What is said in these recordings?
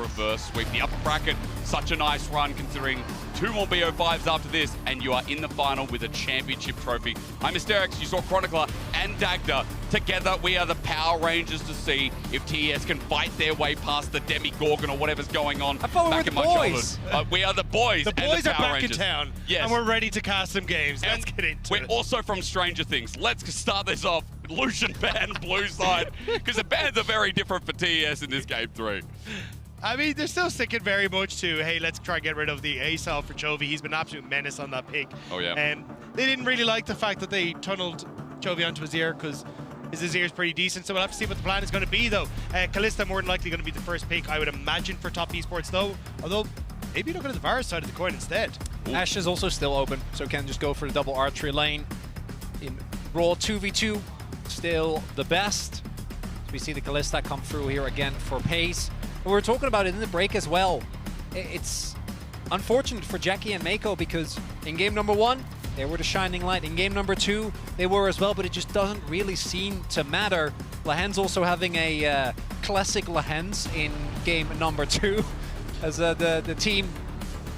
reverse sweep. The upper bracket, such a nice run considering 2 more BO5s after this, and you are in the final with a championship trophy. I'm Mysterix, you saw Chronicler and Dagda. Together, we are the Power Rangers to see if TES can fight their way past the Demigorgon or whatever's going on back in my childhood. We are the boys. The boys are back Rangers. in town, yes. and we're ready to cast some games. And let's get into it. We're also from Stranger Things. Let's start this off. Lucian ban blue side, because the bans are very different for TES in this game 3. I mean, they're still sticking very much to, hey, let's try and get rid of the ASAL for Chovy. He's been an absolute menace on that pick. Oh, yeah. And they didn't really like the fact that they tunneled Chovy onto his ear, because his ear is pretty decent, so we'll have to see what the plan is going to be, though. Kalista more than likely going to be the first pick, I would imagine, for top esports, though. Although, maybe looking at the Varus side of the coin instead. Ooh. Ashe is also still open, so can just go for the double archery lane. In Raw 2v2, still the best. We see the Kalista come through here again for pace. And we were talking about it in the break as well. It's unfortunate for Jackie and Mako because in game number 1, they were the shining light. In game number 2, they were as well, but it just doesn't really seem to matter. Lahen's also having a classic Lahens in game number 2 as the team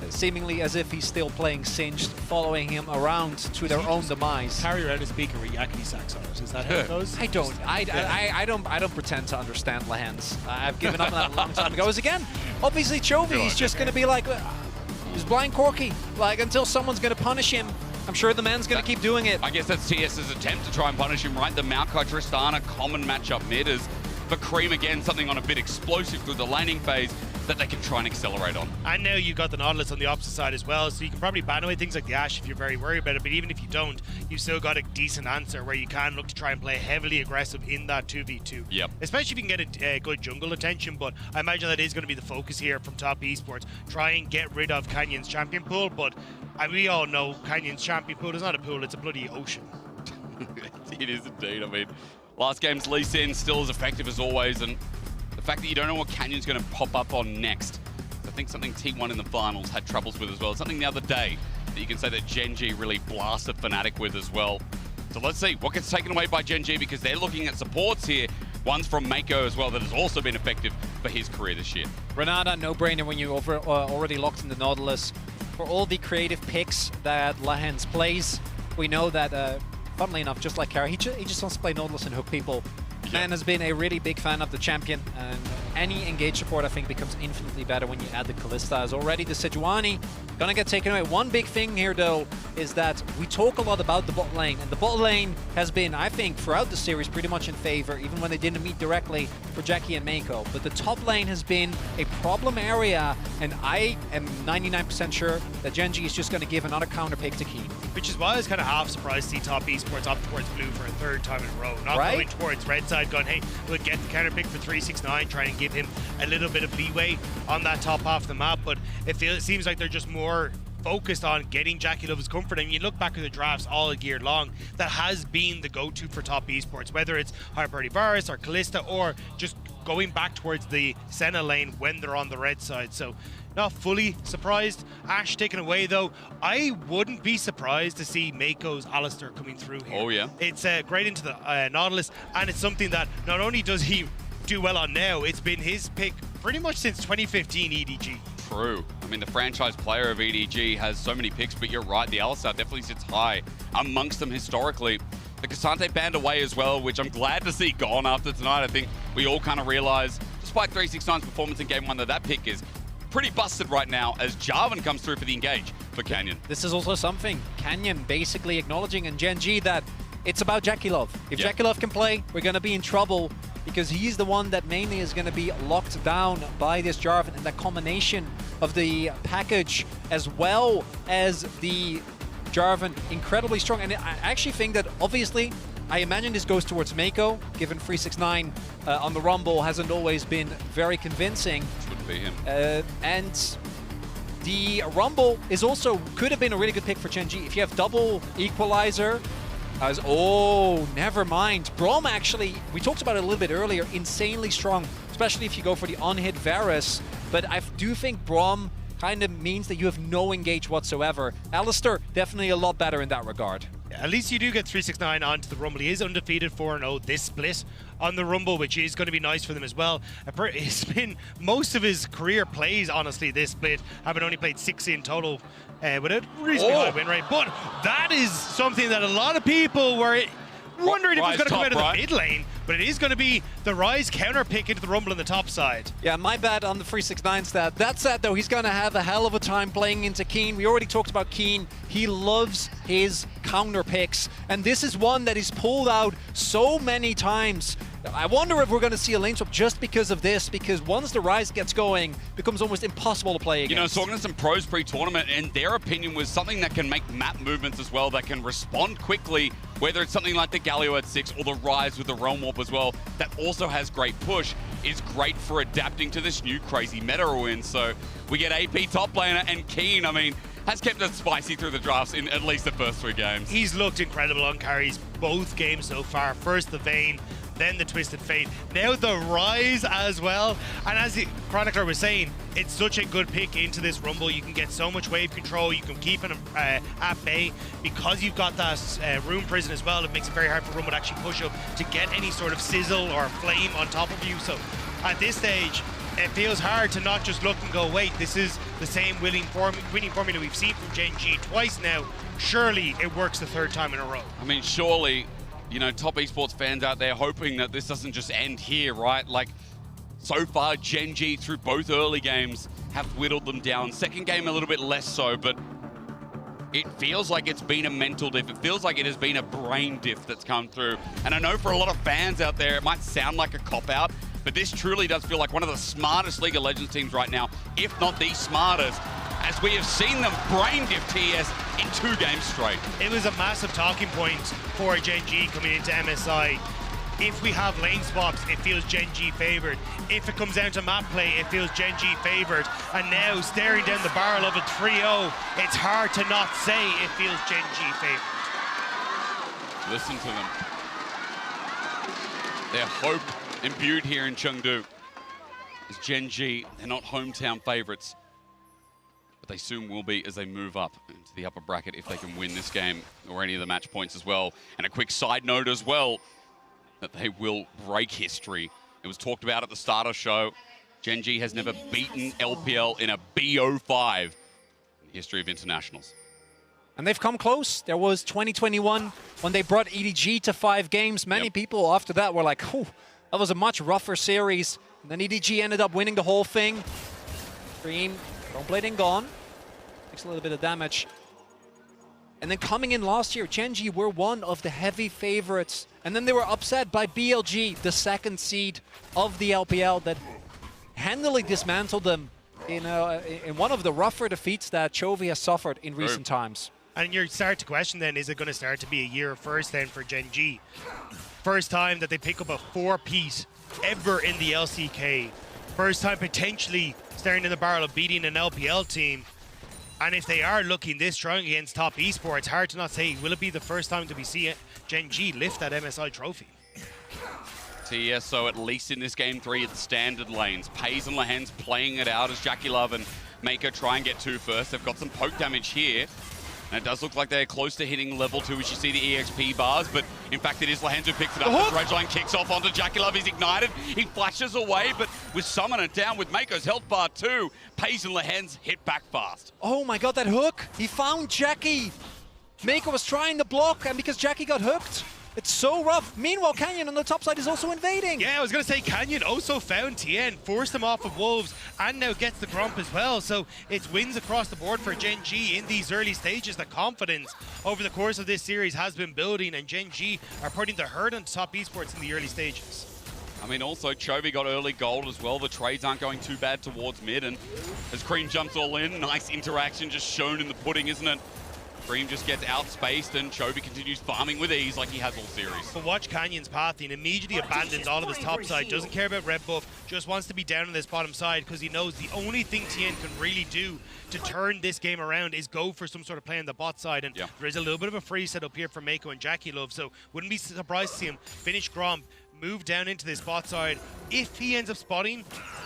seemingly as if he's still playing Singed, following him around to their own demise. Carry around a speaker with yakety sax on it. Is that how it goes? I don't pretend to understand Lahens. I've given up on that a long time ago. As again, obviously Chovy is just going to be like, he's blind Corky. Like until someone's going to punish him, I'm sure the man's going to keep doing it. I guess that's TS's attempt to try and punish him, right? The Maokai Tristana common matchup mid is for Cream again, something on a bit explosive through the laning phase that they can try and accelerate on. And now you've got the Nautilus on the opposite side as well, so you can probably ban away things like the Ashe if you're very worried about it, but even if you don't, you've still got a decent answer where you can look to try and play heavily aggressive in that 2v2. Yep. Especially if you can get a good jungle attention, but I imagine that is going to be the focus here from top esports. Try and get rid of Canyon's champion pool, but we all know Canyon's champion pool is not a pool, it's a bloody ocean. It is indeed. I mean, last game's Lee Sin still as effective as always, and the fact that you don't know what Canyon's going to pop up on next. I think something T1 in the finals had troubles with as well. Something the other day that you can say that GENG really blasted Fnatic with as well. So let's see what gets taken away by GENG, because they're looking at supports here. One's from Mako as well that has also been effective for his career this year. Renata, no-brainer when you already locked in the Nautilus. For all the creative picks that Lahens plays, we know that, funnily enough, just like Kara, he just wants to play Nautilus and hook people. Man has been a really big fan of the champion, and any engage support I think becomes infinitely better when you add the Kalista. As already the Sejuani gonna get taken away. One big thing here though is that we talk a lot about the bot lane, and the bot lane has been, I think, throughout the series pretty much in favor, even when they didn't meet directly for Jackie and Mako. But the top lane has been a problem area, and I am 99% sure that GENG is just gonna give another counter pick to Keen. Which is why I was kind of half surprised to see top esports up towards blue for a 3rd time in a row. Not right? going towards red side, going, hey, we'll get the counter pick for 369, try and give him a little bit of leeway on that top half of the map. But it seems like they're just more focused on getting Jackie Love's comfort. And you look back at the drafts all year long, that has been the go-to for top esports, whether it's high priority Varus or Kalista, or just going back towards the Senna lane when they're on the red side. So not fully surprised. Ashe taken away though. I wouldn't be surprised to see Mako's Alistair coming through here. Oh yeah. It's great into the Nautilus, and it's something that not only does he do well on now, it's been his pick pretty much since 2015 EDG. True. I mean, the franchise player of EDG has so many picks, but you're right, the Alistar definitely sits high amongst them historically. The Cassante banned away as well, which I'm glad to see gone after tonight. I think we all kind of realize, despite 369's performance in game 1, that pick is pretty busted right now as Jarvan comes through for the engage for Canyon. This is also something, Canyon basically acknowledging in GENG that it's about Jackie Love. If Jackie Love can play, we're going to be in trouble, because he's the one that mainly is going to be locked down by this Jarvan, and that combination of the package as well as the Jarvan, incredibly strong. And I actually think that, obviously, I imagine this goes towards Mako, given 369 on the Rumble hasn't always been very convincing. Shouldn't be him. And the Rumble is also, could have been a really good pick for GENG. If you have double equalizer, oh, never mind. Braum actually, we talked about it a little bit earlier, insanely strong, especially if you go for the on-hit Varus. But I do think Braum kind of means that you have no engage whatsoever. Alistair, definitely a lot better in that regard. At least you do get 369 onto the Rumble. He is undefeated 4-0 this split on the Rumble, which is going to be nice for them as well. It's been most of his career plays, honestly, this split, having only played 6 in total with a reasonably high win rate. But that is something that a lot of people were wondering if it was going to come out of the mid lane, but it is going to be the Rise counter pick into the Rumble on the top side. Yeah, my bad on the 369 stat. That said, though, he's going to have a hell of a time playing into Keen. We already talked about Keen. He loves his counter picks, and this is one that he's pulled out so many times. I wonder if we're going to see a lane swap just because of this, because once the Rise gets going, it becomes almost impossible to play against. You know, talking to some pros pre-tournament, and their opinion was something that can make map movements as well, that can respond quickly, whether it's something like the Galio at 6 or the Rise with the Realm Warp as well, that also has great push, is great for adapting to this new crazy meta win. So we get AP top laner, and Keen, I mean, has kept it spicy through the drafts in at least the first 3 games. He's looked incredible on carries both games so far. First the Vayne, then the Twisted Fate, now the Rise as well. And as the Chronicler was saying, it's such a good pick into this Rumble. You can get so much wave control, you can keep him at bay. Because you've got that Rune Prison as well, it makes it very hard for Rumble to actually push up to get any sort of sizzle or flame on top of you. So at this stage, it feels hard to not just look and go, wait, this is the same winning formula we've seen from GENG twice now. Surely it works the 3rd time in a row. I mean, surely, you know, top esports fans out there hoping that this doesn't just end here, right? Like, so far, GENG through both early games have whittled them down. Second game a little bit less so, but it feels like it's been a mental diff. It feels like it has been a brain diff that's come through. And I know for a lot of fans out there, it might sound like a cop-out, but this truly does feel like one of the smartest League of Legends teams right now, if not the smartest, as we have seen them brain diff TES in 2 games straight. It was a massive talking point for GENG coming into MSI. If we have lane swaps, it feels GENG favored. If it comes down to map play, it feels GENG favored. And now, staring down the barrel of a 3-0, it's hard to not say it feels GENG favored. Listen to them. Their hope imbued here in Chengdu is GENG. They're not hometown favorites, but they soon will be as they move up into the upper bracket if they can win this game or any of the match points as well. And a quick side note as well, that they will break history. It was talked about at the start of the show. GENG has never beaten LPL in a BO5 in the history of internationals. And they've come close. There was 2021 when they brought EDG to 5 games. Many people after that were like, "Whew, that was a much rougher series." And then EDG ended up winning the whole thing. Dream, don't blade and gone. Takes a little bit of damage. And then coming in last year, GENG were one of the heavy favorites. And then they were upset by BLG, the 2nd seed of the LPL, that handily dismantled them in one of the rougher defeats that Chovy has suffered in recent times. And you start to question then, is it going to start to be a year first then for GENG? First time that they pick up a 4-piece ever in the LCK. First time potentially staring in the barrel of beating an LPL team. And if they are looking this strong against top esports, hard to not say, will it be the first time that we see GENG lift that MSI trophy? TES, so at least in this game 3, it's standard lanes. Pays and Lahen's playing it out as Jackie Love and Mako try and get 2 first. They've got some poke damage here. And it does look like they're close to hitting level 2 as you see the EXP bars, but in fact it is Lahen's who picks it up. The Ledge line kicks off onto Jackie Love, he's ignited, he flashes away, but with Summoner down with Mako's health bar too, Pays and Lahen's hit back fast. Oh my god, that hook! He found Jackie! Mako was trying to block, and because Jackie got hooked, it's so rough. Meanwhile, Canyon on the top side is also invading. Yeah, I was going to say Canyon also found Tien, forced him off of Wolves, and now gets the Grump as well. So it's wins across the board for GENG in these early stages. The confidence over the course of this series has been building, and GENG are putting the hurt on top esports in the early stages. I mean, also, Chovy got early gold as well. The trades aren't going too bad towards mid, and as Cream jumps all in, nice interaction just shown in the pudding, isn't it? Cream just gets outspaced, and Chovy continues farming with ease like he has all series. But watch Canyon's path. He immediately abandons all of his top side, doesn't care about red buff, just wants to be down on this bottom side because he knows the only thing Tien can really do to turn this game around is go for some sort of play on the bot side. And there is a little bit of a free set up here for Mako and Jackie Love, so wouldn't be surprised to see him finish Gromp, move down into this bot side if he ends up spotting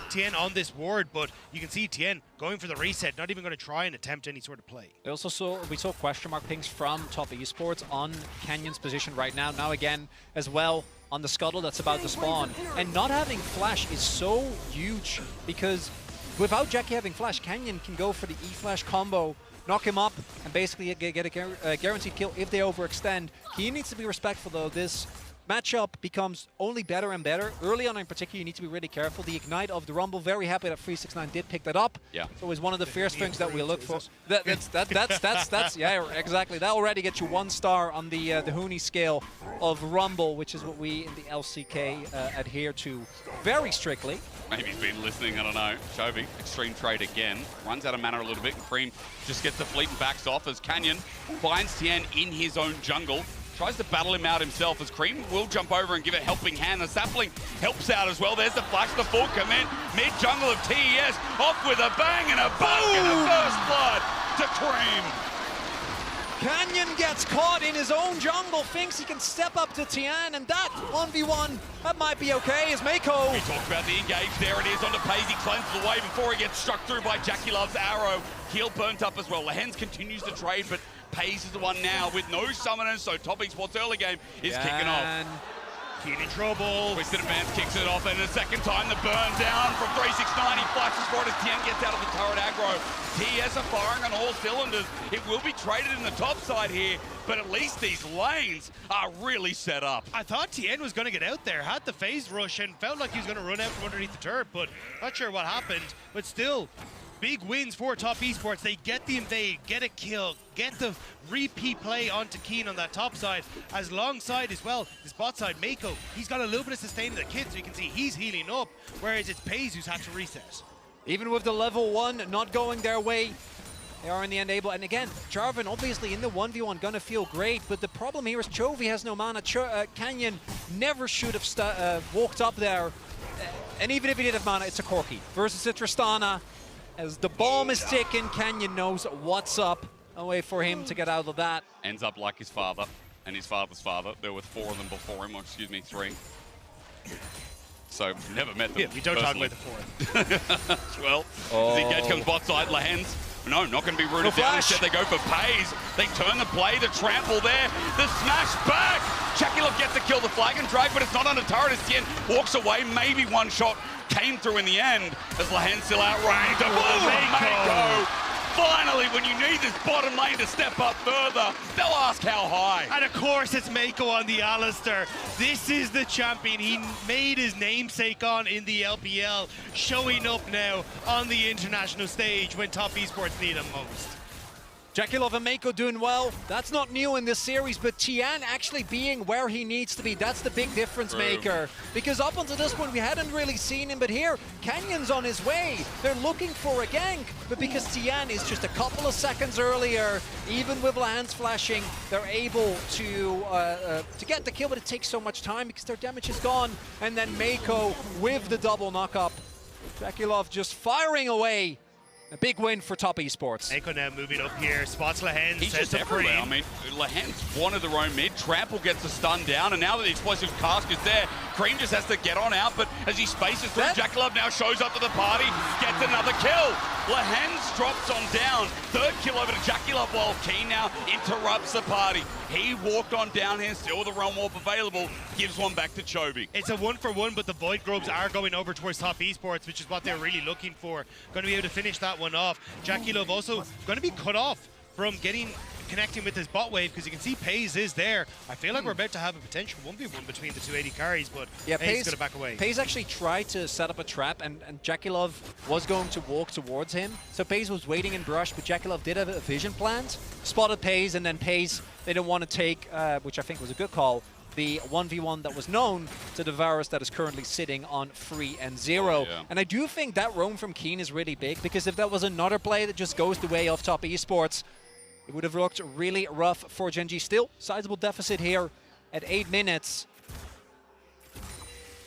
Tien on this ward, but you can see Tien going for the reset, not even going to try and attempt any sort of play. We saw question mark pings from Top Esports on Canyon's position right now. Now again, as well, on the scuttle that's about to spawn. And not having flash is so huge, because without Jackie having flash, Canyon can go for the E-flash combo, knock him up, and basically get a guaranteed kill if they overextend. He needs to be respectful, though. This matchup becomes only better and better. Early on in particular, you need to be really careful. The Ignite of the Rumble, very happy that 369 did pick that up. Yeah. So it's one of the fierce things that we look for. That's yeah, exactly. That already gets you 1 star on the Huni scale of Rumble, which is what we in the LCK adhere to very strictly. Maybe he's been listening, I don't know. Chovy, extreme trade again. Runs out of mana a little bit. Cream just gets the fleet and backs off as Canyon finds Tien in his own jungle. Tries to battle him out himself as Cream will jump over and give a helping hand. The sapling helps out as well. There's the flash, the full commit. Mid-jungle of TES off with a bang and a bang and a first blood to Cream. Canyon gets caught in his own jungle, thinks he can step up to Tien, and that 1v1, that might be okay as Mako. We talked about the engage. There it is onto Pays. He cleanses the way before he gets struck through by Jackie Love's arrow. Heel burnt up as well. Lehens continues to trade, but Pays is the one now with no summoners, so Top Esports early game is kicking off. Keen in trouble. Twisted Advance kicks it off, and a second time the burn down from 369. He flashes for it as Tien gets out of the turret aggro. TES are firing on all cylinders. It will be traded in the top side here, but at least these lanes are really set up. I thought Tien was going to get out there, had the phase rush, and felt like he was going to run out from underneath the turret, but not sure what happened. But still, big wins for Top Esports. They get the invade, get a kill, get the repeat play onto Keen on that top side. As long side as well, this bot side, Mako, he's got a little bit of sustain in the kit, so you can see he's healing up, whereas it's Pays who's had to reset. Even with the level 1 not going their way, they are in the end able. And again, Jarvan obviously in the 1v1 gonna feel great, but the problem here is Chovy has no mana. Canyon never should have walked up there. And even if he did have mana, it's a Corki versus a Tristana. As the bomb is ticking, Canyon knows what's up. A way for him to get out of that. Ends up like his father and his father's father. There were 4 of them before him, or excuse me, 3. So never met them. Yeah, we don't talk personally. about the 4th. Well, as engage comes bot side, Lehens. No, not going to be rooted down. Instead, they go for Pays. They turn the play, the trample there, the smash back. Chakilov gets to kill the flag and drag, but it's not on a turret as Tien walks away. Maybe one shot came through in the end as Lehens still outranged. Mako. Finally, when you need this bottom lane to step up further, they'll ask how high. And of course, it's Mako on the Alistair. This is the champion he made his namesake on in the LPL, showing up now on the international stage when Top Esports need him most. Jackie Love and Mako doing well. That's not new in this series, but Tien actually being where he needs to be, that's the big difference maker. Because up until this point, we hadn't really seen him, but here, Canyon's on his way. They're looking for a gank, but because Tien is just a couple of seconds earlier, even with Lehens flashing, they're able to get the kill, but it takes so much time because their damage is gone. And then Mako with the double knock-up. Jackie Love just firing away. A big win for Top Esports. Mako now moving up here, spots Lehens. He's just everywhere. I mean, Lehens wanted their own mid. Trample gets the stun down, and now that the explosive cask is there, Cream just has to get on out, but as he spaces through, Jackie Love now shows up to the party, gets another kill. Lehens drops on down. 3rd kill over to Jackie Love while Keen now interrupts the party. He walked on down here, still with the Realm Warp available, gives one back to Chovy. It's a 1-for-1, but the Void Grubs are going over towards Top Esports, which is what they're really looking for. Going to be able to finish that one off. Jackie Love also going to be cut off from connecting with his bot wave, because you can see Pays is there. I feel like we're about to have a potential 1v1 between the 280 carries, but yeah, Pays is going to back away. Pays actually tried to set up a trap, and Jackie Love was going to walk towards him. So Pays was waiting in brush, but Jackie Love did have a vision plant, spotted Pays, and then Pays, they didn't want to take, which I think was a good call, the 1v1 that was known to the virus that is currently sitting on 3 and 0. Yeah. And I do think that roam from Keen is really big, because if that was another play that just goes the way of Top Esports, it would have looked really rough for GENG. Still, sizable deficit here at 8 minutes.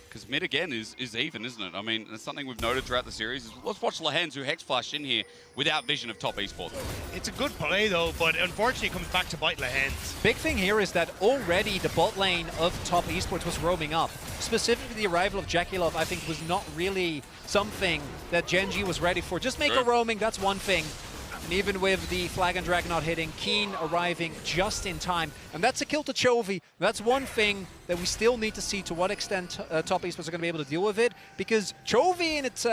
Because mid again is even, isn't it? I mean, it's something we've noted throughout the series. Let's watch Lahens, who Hex flashed in here without vision of top esports. It's a good play though, but unfortunately it comes back to bite Lahens. Big thing here is that already the bot lane of top esports was roaming up. Specifically, the arrival of JackieLove, I think, was not really something that GENG was ready for. Just make a roaming, that's one thing. And even with the Flag and Dragon not hitting, Keen arriving just in time. And that's a kill to Chovy. That's one thing that we still need to see to what extent top esports are going to be able to deal with it. Because Chovy in its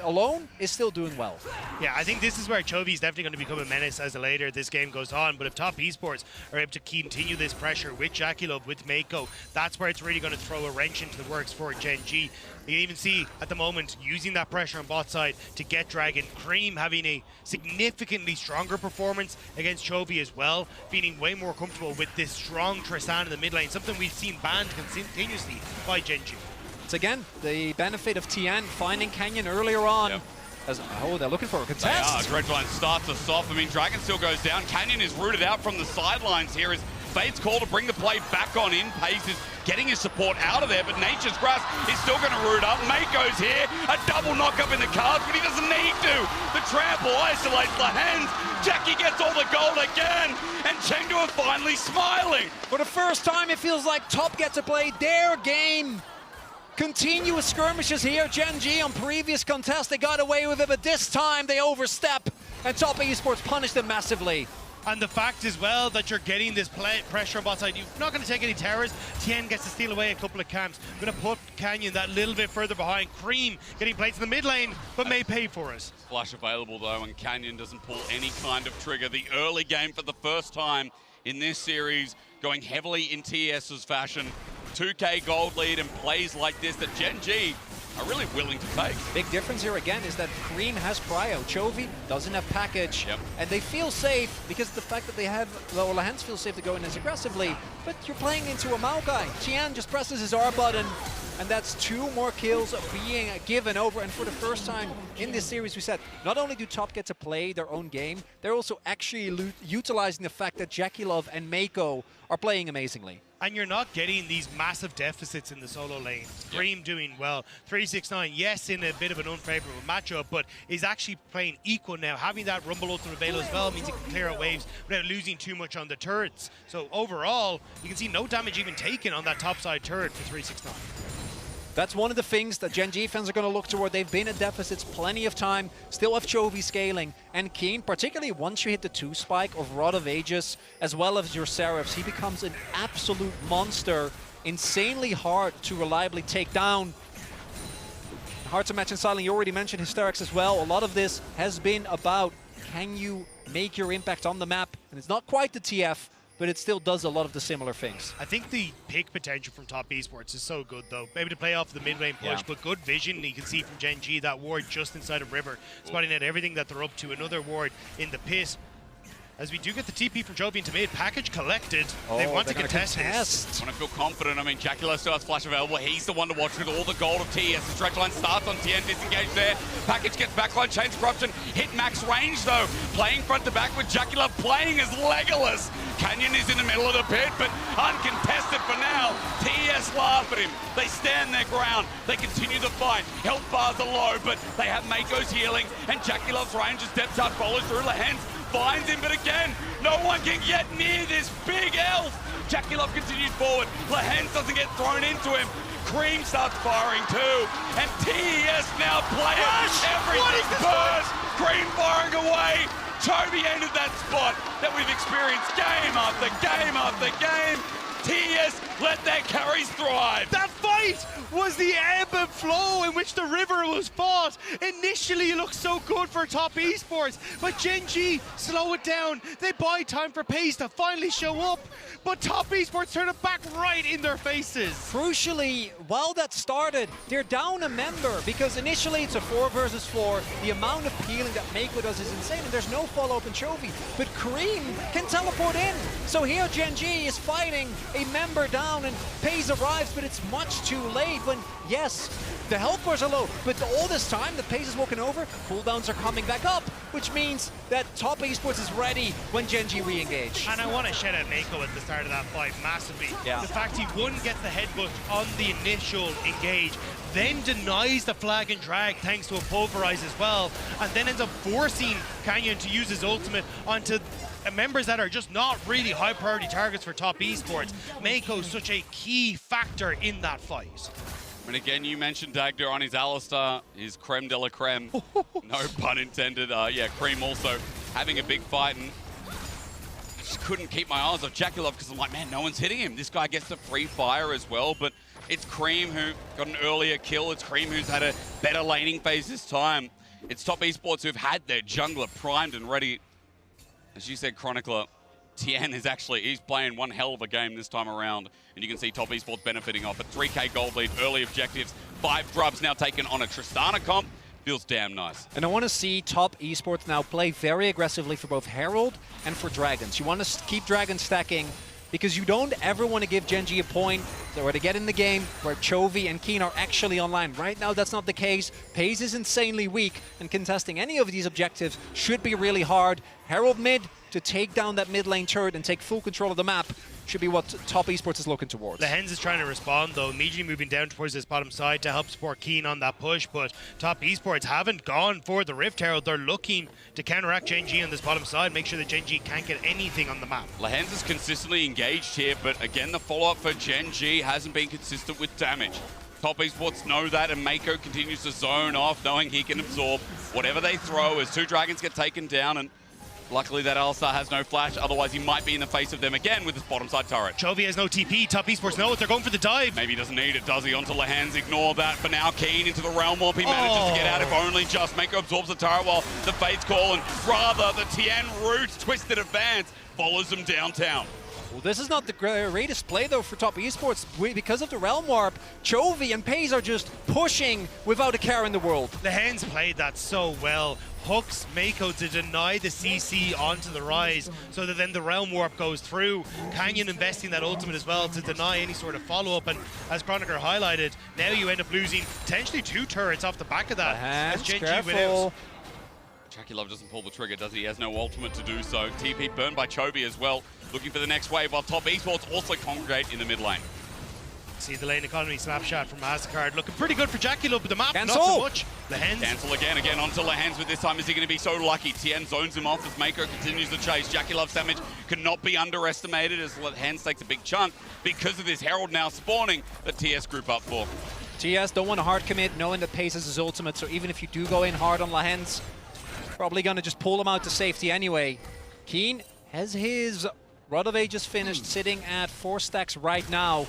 alone is still doing well. Yeah, I think this is where Chovy is definitely going to become a menace as later this game goes on. But if top esports are able to continue this pressure with JackieLove, with Mako, that's where it's really going to throw a wrench into the works for GENG. You can even see at the moment using that pressure on bot side to get Dragon. Cream having a significantly stronger performance against Chovy as well, feeling way more comfortable with this strong Tristan in the mid lane, something we've seen banned continuously by GENG. It's again the benefit of TN finding Canyon earlier on. Yep. As, oh, they're looking for a contest. Dreadline starts us off. I mean, Dragon still goes down. Canyon is rooted out from the sidelines here as Fade's call to bring the play back on in. Pace is getting his support out of there, but Nature's Grasp is still going to root up. Mako's here, a double knock-up in the cards, but he doesn't need to. The trample isolates Lahens. Jackie gets all the gold again, and Chengdu are finally smiling. For the first time, it feels like top get to play their game. Continuous skirmishes here. GENG on previous contests, they got away with it, but this time they overstep, and top esports punished them massively. And the fact as well that you're getting this pressure on bot side, you're not going to take any towers. Tien gets to steal away a couple of camps. Going to put Canyon that little bit further behind. Cream getting plates in the mid lane, but may pay for us. Flash available though, and Canyon doesn't pull any kind of trigger. The early game for the first time in this series, going heavily in TES's fashion. 2K gold lead and plays like this that GENG are really willing to take. Big difference here again is that Cream has Cryo. Chovy doesn't have package. Yep. And they feel safe because of the fact that they have, well, Lahens feel safe to go in as aggressively, but you're playing into a Maokai. Tian just presses his R button, and that's 2 more kills being given over. And for the first time in this series, we said, not only do top get to play their own game, they're also actually utilizing the fact that JackieLove and Mako are playing amazingly. And you're not getting these massive deficits in the solo lane. Cream doing well. 369, yes, in a bit of an unfavorable matchup, but is actually playing equal now. Having that Rumble Ultimate Veil as well means he can clear out waves without losing too much on the turrets. So overall, you can see no damage even taken on that top side turret for 369. That's one of the things that GENG fans are going to look toward. They've been at deficits plenty of time, still have Chovy scaling, and Keen, particularly once you hit the 2 spike of Rod of Aegis, as well as your Seraphs, he becomes an absolute monster, insanely hard to reliably take down. Hard to match in Silent, you already mentioned Hysterics as well. A lot of this has been about, can you make your impact on the map? And it's not quite the TF, but it still does a lot of the similar things. I think the pick potential from top esports is so good though. Maybe to play off the mid lane push, but good vision. You can see from GENG that ward just inside of River, spotting out everything that they're up to. Another ward in the pit. As we do get the TP from Joby into mid, package collected. They want to contest this. Want to feel confident. I mean, JackieLove still has flash available. He's the one to watch with all the gold of TES. The stretch line starts on Tien, disengaged there. Package gets backline, chains corruption. Hit max range though. Playing front to back with JackieLove playing as Legolas. Canyon is in the middle of the pit, but uncontested for now. TES laugh at him. They stand their ground. They continue the fight. Health bars are low, but they have Mako's healing, and JackieLove's range as Depth Charge follows through. Lahens finds him, but again, no one can get near this big elf. JackieLove continues forward. Lahens doesn't get thrown into him. Cream starts firing too, and TES now play it. Everything burns. Cream firing away. Chovy entered that spot that we've experienced game after game after game. TES let their carries thrive. That fight was the ebb and flow in which the river was fought. Initially, it looked so good for top esports, but GENG slow it down. They buy time for pace to finally show up, but top esports turn it back right in their faces. Crucially, while that started, they're down a member because initially it's a 4 versus 4. The amount of healing that Mako does is insane, and there's no follow-up in Chovy, but Cream can teleport in. So here GENG is fighting a member down, and FaZe arrives, but it's much too late when, yes, the health bars are low, but all this time that FaZe is walking over, cooldowns are coming back up, which means that Top Esports is ready when GENG re-engage. And I want to shout out Mako at the start of that fight massively. Yeah. The fact he, one, gets the headbutt on the initial engage, then denies the flag and drag thanks to a pulverize as well, and then ends up forcing Canyon to use his ultimate onto members that are just not really high priority targets for Top Esports. Mako's such a key factor in that fight. And again, you mentioned Dagda on his Alistar, his creme de la creme. No pun intended. Yeah, Cream also having a big fight, and I just couldn't keep my eyes off JackeyLove because I'm like, man, no one's hitting him. This guy gets the free fire as well, but it's Cream who got an earlier kill. It's Cream who's had a better laning phase this time. It's Top Esports who've had their jungler primed and ready. As you said, Chronicler, TN is actually, he's playing one hell of a game this time around, and you can see Top Esports benefiting off a 3K gold lead, early objectives, 5 grubs now taken on a Tristana comp. Feels damn nice. And I want to see Top Esports now play very aggressively for both Herald and for Dragons. You want to keep Dragons stacking because you don't ever want to give GENG a point where they get in the game where Chovy and Keen are actually online. Right now, that's not the case. FaZe is insanely weak, and contesting any of these objectives should be really hard. Herald mid to take down that mid lane turret and take full control of the map should be what Top Esports is looking towards. The Hens is trying to respond though, immediately moving down towards this bottom side to help support Keen on that push, but Top Esports haven't gone for the Rift Herald. They're looking to counteract GENG on this bottom side, make sure that GENG can't get anything on the map. Lehens is consistently engaged here, but again, the follow-up for GENG hasn't been consistent with damage. Top Esports know that, and Mako continues to zone off, knowing he can absorb whatever they throw as 2 dragons get taken down, and luckily that Alistar has no flash, otherwise he might be in the face of them again with this bottom side turret. Chovy has no TP, Top Esports know it, they're going for the dive. Maybe he doesn't need it, does he? Onto Lehens, ignore that, but now Keen into the Realm Warp, he manages to get out if only just. Mako absorbs the turret while the Fate's call, and rather the Tien Roots twisted advance follows them downtown. Well, this is not the greatest play, though, for Top Esports. Because of the Realm Warp, Chovy and FaZe are just pushing without a care in the world. The Hens played that so well. Hooks Mako to deny the CC onto the rise so that then the Realm Warp goes through. Canyon investing that ultimate as well to deny any sort of follow-up, and as Chronicler highlighted, now you end up losing potentially 2 turrets off the back of that. As GENG went out. JackeyLove doesn't pull the trigger, does he? He has no ultimate to do so. TP burned by Chovy as well, looking for the next wave, while Top Esports also congregate in the mid lane. See the lane economy snapshot from Mastercard looking pretty good for JackeyLove, but the map Cancel. not so much. The Hens. Cancel again onto Lehens, but this time is he going to be so lucky? Tien zones him off as Mako continues the chase. JackeyLove's damage cannot be underestimated as Lehens takes a big chunk because of this Herald now spawning that TS group up for. TS don't want to hard commit, knowing that Pace is his ultimate, so even if you do go in hard on Lehens, probably going to just pull him out to safety anyway. Keen has his Rod of Ages finished, sitting at 4 stacks right now.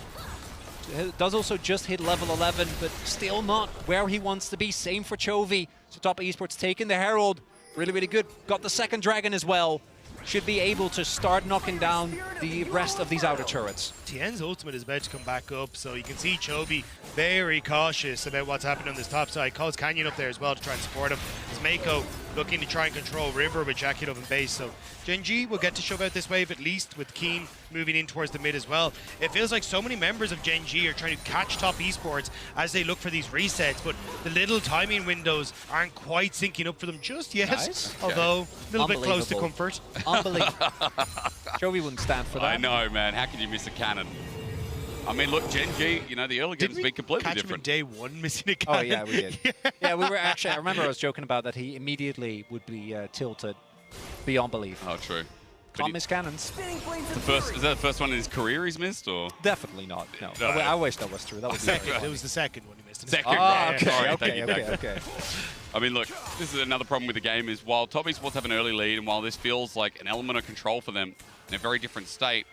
Does also just hit level 11, but still not where he wants to be. Same for Chovy. So Top Esports taking the Herald. Really, really good. Got the second dragon as well. Should be able to start knocking down the rest of these outer turrets. Tien's ultimate is about to come back up, so you can see Chovy very cautious about what's happening on this top side. Calls Canyon up there as well to try and support him. As Mako looking to try and control River with JackeyLove and base. So GENG will get to shove out this wave at least, with Keen moving in towards the mid as well. It feels like so many members of GENG are trying to catch Top Esports as they look for these resets, but the little timing windows aren't quite syncing up for them just yet. Nice. Although a little bit close to Unbelievable. comfort. Unbelievable. Chovy wouldn't stand for that. I know, man. How can you miss a cannon? I mean, look, GENG, you know, the early games be completely catch different. him in day 1 missing a cannon? Oh, yeah, we did. Yeah, we were actually, I remember I was joking about that. He immediately would be tilted beyond belief. Oh, true. Can't miss cannons. The first, is that the first one in his career he's missed, or? Definitely not, no. No. I wish that was true. That would be Second, it was the second one he missed. Second, Ah, right. okay, Sorry, okay, thank you, okay, Doug. okay. I mean, look, this is another problem with the game is while Top Esports have an early lead, and while this feels like an element of control for them in a very different state,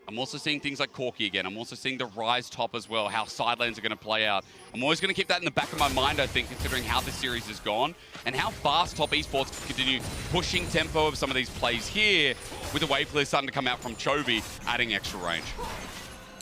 I'm also seeing things like Corki again. I'm also seeing the Rise top as well, how side lanes are going to play out. I'm always going to keep that in the back of my mind, I think, considering how this series has gone and how fast Top Esports can continue pushing tempo of some of these plays here with the wave clear starting to come out from Chovy, adding extra range.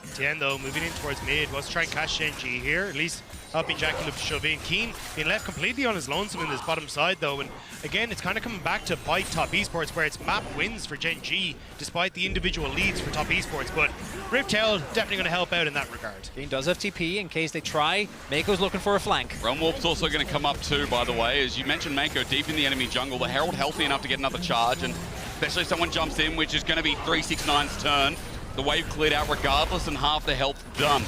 TN though, moving in towards mid, wants to try and catch GENG here, at least helping Jackie to shove in. Keen being left completely on his lonesome in this bottom side though, and again, it's kind of coming back to bite Top Esports, where it's map wins for GENG, despite the individual leads for Top Esports, but Riftail definitely going to help out in that regard. Keen does have TP in case they try. Mako's looking for a flank. Realm Warp's also going to come up too, by the way. As you mentioned, Mako deep in the enemy jungle. The Herald healthy enough to get another charge, and especially if someone jumps in, which is going to be 369's turn. The wave cleared out regardless, and half the health done.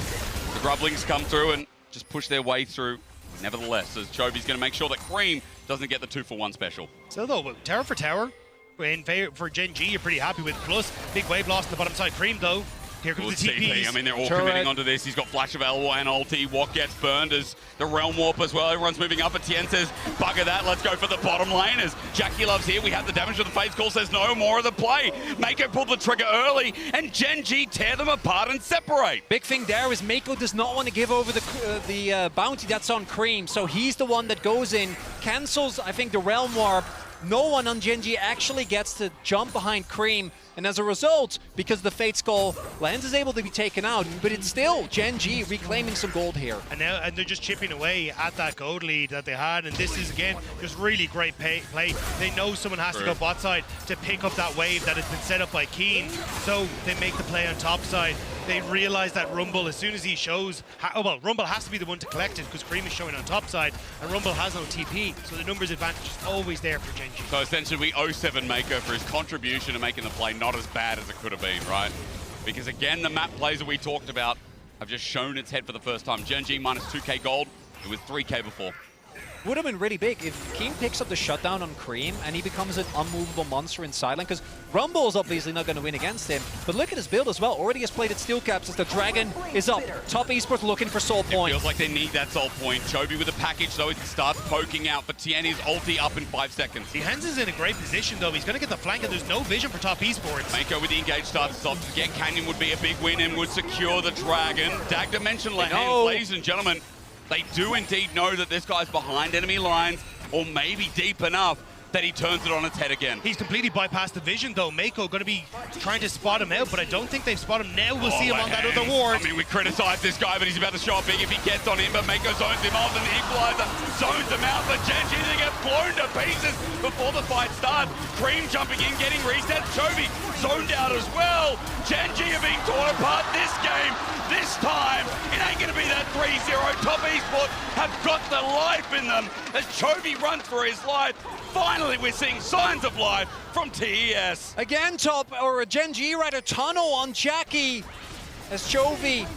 The Grublings come through and just push their way through. Nevertheless, as Chovy's going to make sure that Cream doesn't get the 2-for-1 special. So though, tower for tower, in favor for GENG, you're pretty happy with. Plus, big wave lost in the bottom side. Cream though, here comes the TPs. I mean, they're all committing onto this. He's got Flash of Elwa and ulti. What gets burned is the Realm Warp as well. Everyone's moving up, and Tien says, bugger that, let's go for the bottom lane. As Jackie Love's here, we have the damage, but the Fates Call says no more of the play. Mako pulled the trigger early, and GENG tear them apart and separate. Big thing there is Mako does not want to give over the bounty that's on Cream, so he's the one that goes in, cancels, I think, the Realm Warp. No one on GENG actually gets to jump behind Cream, and as a result, because the Fate Skull, Lens is able to be taken out, but it's still GENG reclaiming some gold here. And now they're just chipping away at that gold lead that they had, and this is, again, just really great play. They know someone has to go bot side to pick up that wave that has been set up by Keen, so they make the play on top side. They realize that Rumble, as soon as he shows, well, Rumble has to be the one to collect it because Cream is showing on top side, and Rumble has no TP, so the numbers advantage is always there for GENG. So essentially, we owe 7 Mako for his contribution to making the play not as bad as it could have been, right? Because again, the map plays that we talked about have just shown its head for the first time. GENG minus 2k gold, it was 3k before. Would have been really big if Keen picks up the shutdown on Cream and he becomes an unmovable monster in Silent, because Rumble's obviously not going to win against him. But look at his build as well. Already has played at steel caps as the Dragon is up. Top Esports looking for soul point. It feels like they need that soul point. Chovy with a package though, he starts poking out, but Tieni's ulti up in 5 seconds. The Hens is in a great position though. He's going to get the flank, and there's no vision for Top Esports. Mako with the engage starts off. Again, Canyon would be a big win and would secure the Dragon. Dag Dimension Lahan, ladies and gentlemen, they do indeed know that this guy's behind enemy lines, or maybe deep enough that he turns it on its head again. He's completely bypassed the vision though. Mako going to be trying to spot him out, but I don't think they've spotted him. Now we'll see him on that other ward. I mean, we criticize this guy, but he's about to show up big if he gets on him, but Mako zones him off, and the equalizer zones him out, but GENG to get blown to pieces before the fight starts. Cream jumping in, getting reset. Chovy zoned out as well. GENG are being torn apart this game. This time, it ain't going to be that 3-0. Top Esports have got the life in them as Chovy runs for his life. Finally, we're seeing signs of life from TES. Again, GENG rather tunnel on Jackie as Chovy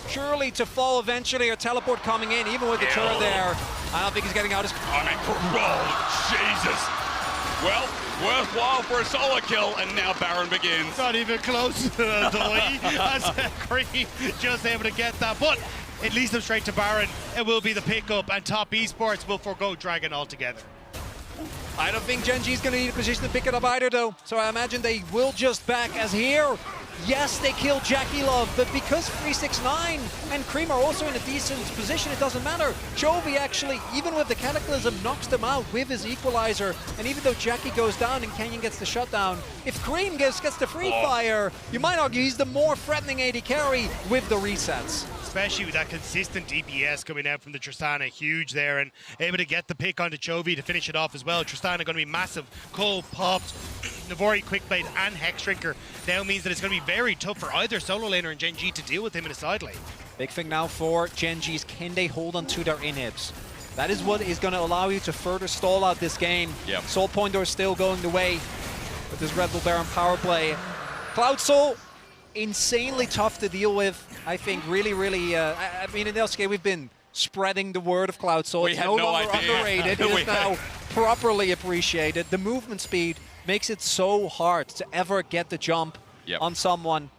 surely to fall eventually, or teleport coming in, even with the turret there. I don't think he's getting out his... I mean, oh, Jesus. Well, worthwhile for a solo kill, and now Baron begins. Not even close to the lead as Cream just able to get that, but it leads them straight to Baron. It will be the pickup, and Top Esports will forgo Dragon altogether. I don't think GENG is going to need a position to pick it up either, though. So I imagine they will just back as here. Yes, they kill Jackie Love, but because 369 and Cream are also in a decent position, it doesn't matter. Chovy actually, even with the Cataclysm, knocks them out with his equalizer. And even though Jackie goes down and Canyon gets the shutdown, if Cream gets the free fire, you might argue he's the more threatening AD carry with the resets. Especially with that consistent DPS coming out from the Tristana, huge there, and able to get the pick onto Chovy to finish it off as well. Tristana going to be massive. Cole popped, Navori, Quickblade, and Hexdrinker now means that it's going to be very tough for either solo laner and GENG to deal with him in a side lane. Big thing now for GENG's, can they hold on to their inhibs? That is what is going to allow you to further stall out this game. Yep. Soul Pointer is still going the way with this Red Bull Baron power play. Cloud Soul, insanely tough to deal with. I think really, I mean, in LCK we've been spreading the word of Cloud Soul. It's no longer underrated. It is now properly appreciated. The movement speed makes it so hard to ever get the jump on someone.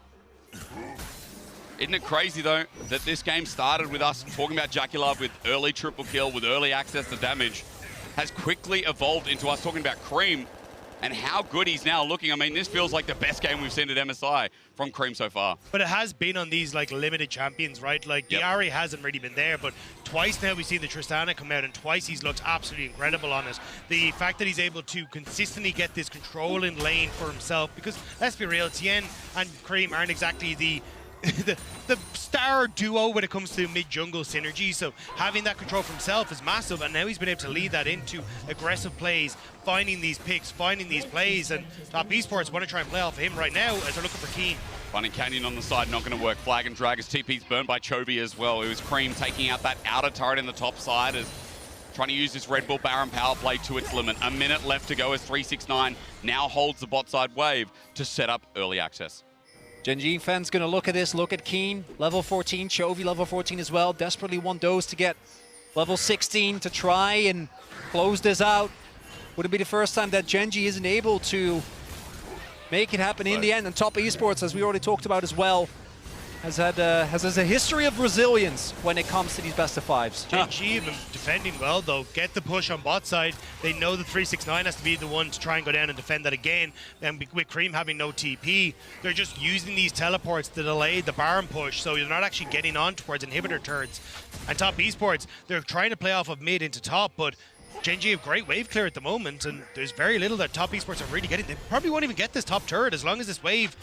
Isn't it crazy, though, that this game started with us talking about Jackie Love with early triple kill, with early access to damage, has quickly evolved into us talking about Cream and how good he's now looking. I mean, this feels like the best game we've seen at MSI from Cream so far. But it has been on these like limited champions, right? Like the Ari hasn't really been there, but twice now we've seen the Tristana come out, and twice he's looked absolutely incredible on it. The fact that he's able to consistently get this control in lane for himself, because let's be real, Tien and Cream aren't exactly the the star duo when it comes to mid-jungle synergy, so having that control for himself is massive, and now he's been able to lead that into aggressive plays, finding these picks, finding these plays, and Top Esports want to try and play off of him right now as they're looking for Keen. Finding Canyon on the side, not going to work. Flag and drag as TP's burned by Chovy as well. It was Cream taking out that outer turret in the top side as trying to use this Red Bull Baron power play to its limit. A minute left to go as 369 now holds the bot side wave to set up early access. GENG fans going to look at this, look at Keen, level 14, Chovy level 14 as well. Desperately want those to get level 16 to try and close this out. Would it be the first time that GENG isn't able to make it happen in the end? And Top Esports, as we already talked about as well, has a history of resilience when it comes to these best of fives. GENG have been defending well though, get the push on bot side. They know the 369 has to be the one to try and go down and defend that again. And with Cream having no TP, they're just using these teleports to delay the Baron push, so you're not actually getting on towards inhibitor turrets. And Top Esports, they're trying to play off of mid into top, but GENG have great wave clear at the moment, and there's very little that Top Esports are really getting. They probably won't even get this top turret as long as this wave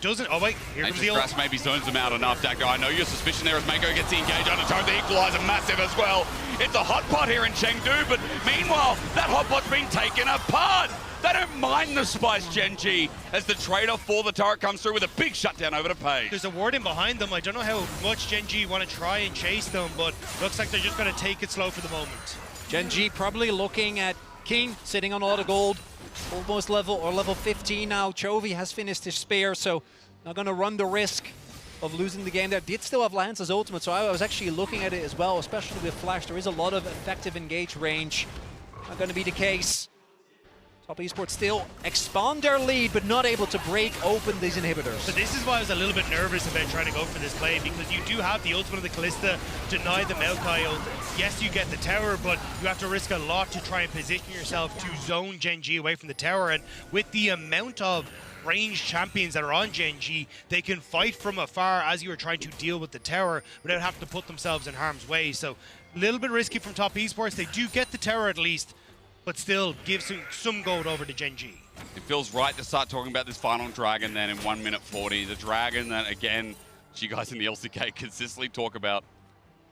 doesn't. Oh wait, here comes the ult. Grass maybe zones them out enough, Dagger. I know your suspicion there as Mako gets the engage on the turret. The equalizer massive as well. It's a hot pot here in Chengdu, but meanwhile, that hot pot's been taken apart. They don't mind the spice, GENG, as the trade-off for the turret comes through with a big shutdown over to Page. There's a ward in behind them. I don't know how much GENG want to try and chase them, but looks like they're just going to take it slow for the moment. GENG probably looking at Keen sitting on a lot of gold, almost level 15 now. Chovy has finished his spear, so not going to run the risk of losing the game there. Did still have Lance's ultimate, so I was actually looking at it as well, especially with Flash. There is a lot of effective engage range. Not going to be the case. Top Esports still expand their lead, but not able to break open these inhibitors. But this is why I was a little bit nervous about trying to go for this play, because you do have the ultimate of the Kalista, deny the Maokai ult. Yes, you get the tower, but you have to risk a lot to try and position yourself to zone GENG away from the tower. And with the amount of ranged champions that are on GENG, they can fight from afar as you are trying to deal with the tower without having to put themselves in harm's way. So a little bit risky from Top Esports. They do get the tower at least, but still gives some gold over to GENG. It feels right to start talking about this final Dragon then in 1 minute 40. The Dragon that, again, you guys in the LCK consistently talk about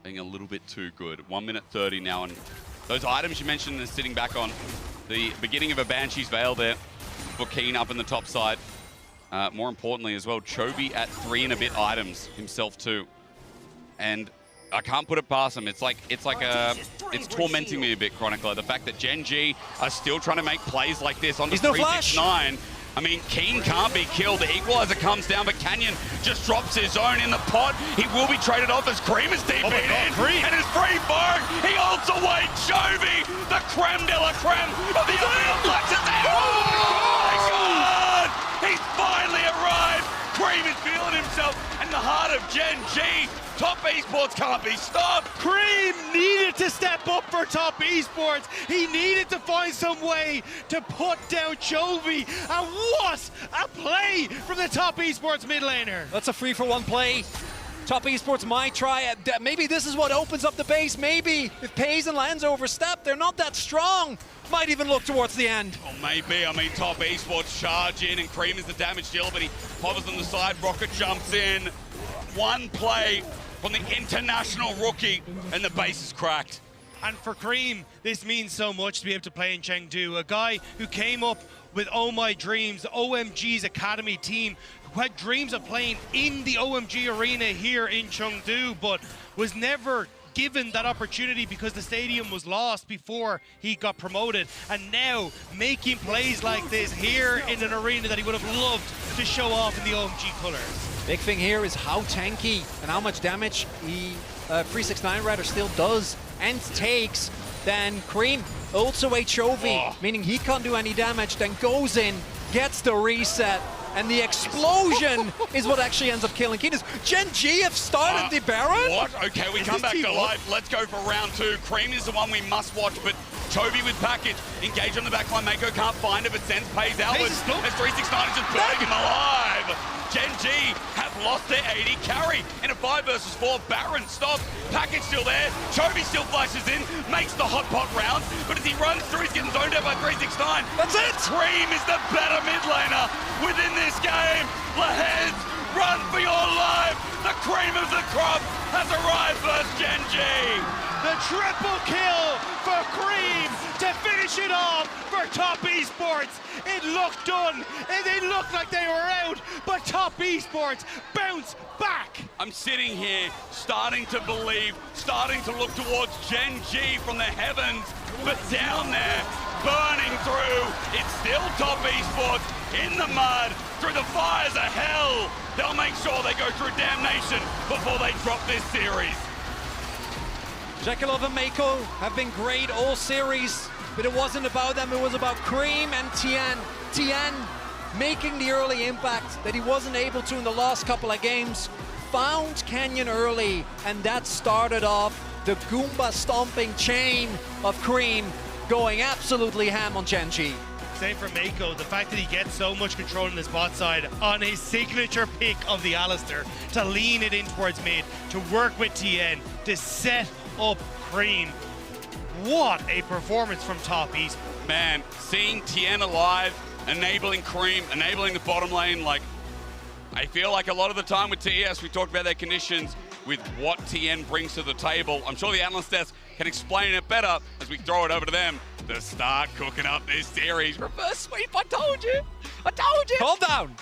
being a little bit too good. 1 minute 30 now, and those items you mentioned are sitting back on the beginning of a Banshee's Veil there for Keen up in the top side. More importantly as well, Chovy at 3 and a bit items himself too. And I can't put it past him. It's tormenting me a bit, Chronicler. The fact that GENG are still trying to make plays like this on the 369. I mean, Keen can't be killed. The equalizer comes down, but Canyon just drops his own in the pot. He will be traded off as Cream is deep in. And it's free Berg. He ults away Chovy, the creme de la creme of the Black. Oh my God! He's finally arrived. Cream is feeling himself in the heart of GENG. Top Esports can't be stopped. Cream needed to step up for Top Esports. He needed to find some way to put down Chovy. And what a play from the Top Esports mid laner. That's a 3-for-1 play. Top Esports might try it. Maybe this is what opens up the base. Maybe if Pays and Lands overstep, they're not that strong. Might even look towards the end. Oh, maybe. I mean, Top Esports charge in, and Cream is the damage dealer, but he hovers on the side. Rocket jumps in. One play from the international rookie, and the base is cracked. And for Cream, this means so much to be able to play in Chengdu. A guy who came up with Oh My Dreams, OMG's academy team, who had dreams of playing in the OMG arena here in Chengdu, but was never given that opportunity because the stadium was lost before he got promoted. And now making plays like this here in an arena that he would have loved to show off in the OMG colors. Big thing here is how tanky and how much damage he 369 rather still does and takes. Then Cream ults away Chovy, meaning he can't do any damage, then goes in, gets the reset, and the explosion is what actually ends up killing Keen. GENG have started the Baron? What? Okay, we come back to life. Let's go for round 2. Cream is the one we must watch, but Chovy with package. Engage on the backline. Mako can't find it, but sends pays outwards. Jesus, look. As 369 is just burning him alive. Gen G have lost their 80 carry in a 5 versus 4. Baron stops. Package still there. Chovy still flashes in. Makes the hot pot round. But as he runs through, he's getting zoned out by 369. That's it! Cream is the better mid laner within this game. Lahez, run for your life. The cream of the crop has arrived versus Gen G. The triple kill for Cream to finish it off for Top Esports. It looked done. It looked like they were out, but Top Esports bounce back. I'm sitting here starting to believe, starting to look towards Gen G from the heavens, but down there, burning through, it's still Top Esports in the mud, through the fires of hell. They'll make sure they go through damnation before they drop this series. Jekyll and Mako have been great all series, but it wasn't about them, it was about Cream and TN. TN making the early impact that he wasn't able to in the last couple of games, found Canyon early, and that started off the Goomba stomping chain of Cream going absolutely ham on Gen G. Same for Mako, the fact that he gets so much control on his bot side on his signature pick of the Alistair to lean it in towards mid, to work with TN, to set up Cream. What a performance from Top East. Man, seeing TN alive, enabling Cream, enabling the bottom lane, like, I feel like a lot of the time with TES, we talk about their conditions with what TN brings to the table. I'm sure the analyst desk can explain it better as we throw it over to them to start cooking up this series. Reverse sweep, I told you. I told you. Calm down.